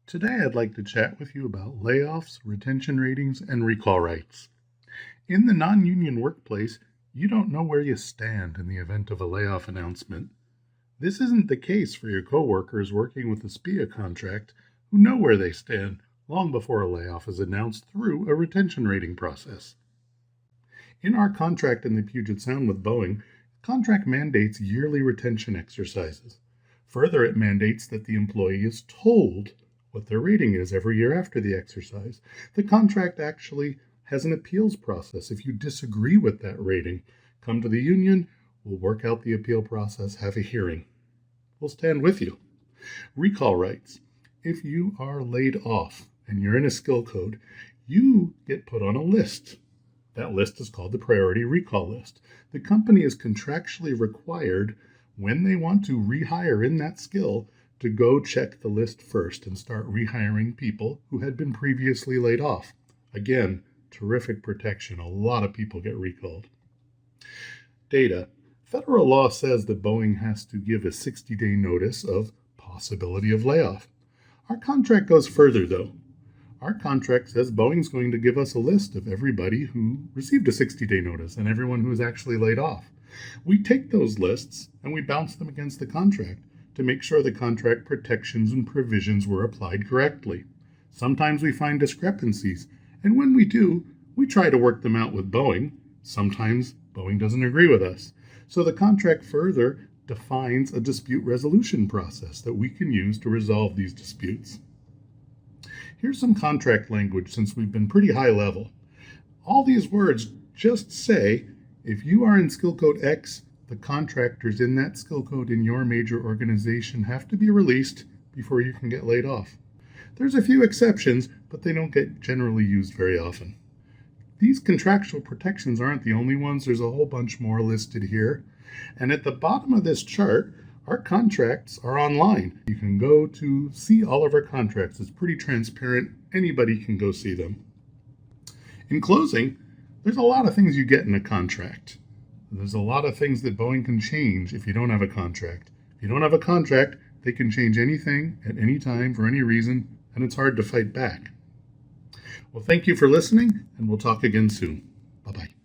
Today, I'd like to chat with you about layoffs, retention ratings, and recall rights. In the non union workplace, you don't know where you stand in the event of a layoff announcement. This isn't the case for your coworkers working with a SPIA contract who know where they stand long before a layoff is announced through a retention rating process. In our contract in the Puget Sound with Boeing, the contract mandates yearly retention exercises. Further, it mandates that the employee is told what their rating is every year after the exercise. The contract actually has an appeals process. If you disagree with that rating, come to the union, we'll work out the appeal process, have a hearing. We'll stand with you. Recall rights. If you are laid off and you're in a skill code, you get put on a list. That list is called the priority recall list. The company is contractually required, when they want to rehire in that skill, to go check the list first and start rehiring people who had been previously laid off. Again, terrific protection. A lot of people get recalled. Data. Federal law says that Boeing has to give a 60-day notice of possibility of layoff. Our contract goes further, though. Our contract says Boeing's going to give us a list of everybody who received a 60-day notice and everyone who was actually laid off. We take those lists and we bounce them against the contract to make sure the contract protections and provisions were applied correctly. Sometimes we find discrepancies, and when we do, we try to work them out with Boeing. Sometimes Boeing doesn't agree with us. So the contract further defines a dispute resolution process that we can use to resolve these disputes. Here's some contract language since we've been pretty high level. All these words just say, if you are in skill code X, the contractors in that skill code in your major organization have to be released before you can get laid off. There's a few exceptions, but they don't get generally used very often. These contractual protections aren't the only ones. There's a whole bunch more listed here. And at the bottom of this chart, our contracts are online. You can go to see all of our contracts. It's pretty transparent. Anybody can go see them. In closing, there's a lot of things you get in a contract. There's a lot of things that Boeing can change if you don't have a contract. If you don't have a contract, they can change anything at any time for any reason, and it's hard to fight back. Well, thank you for listening, and we'll talk again soon. Bye-bye.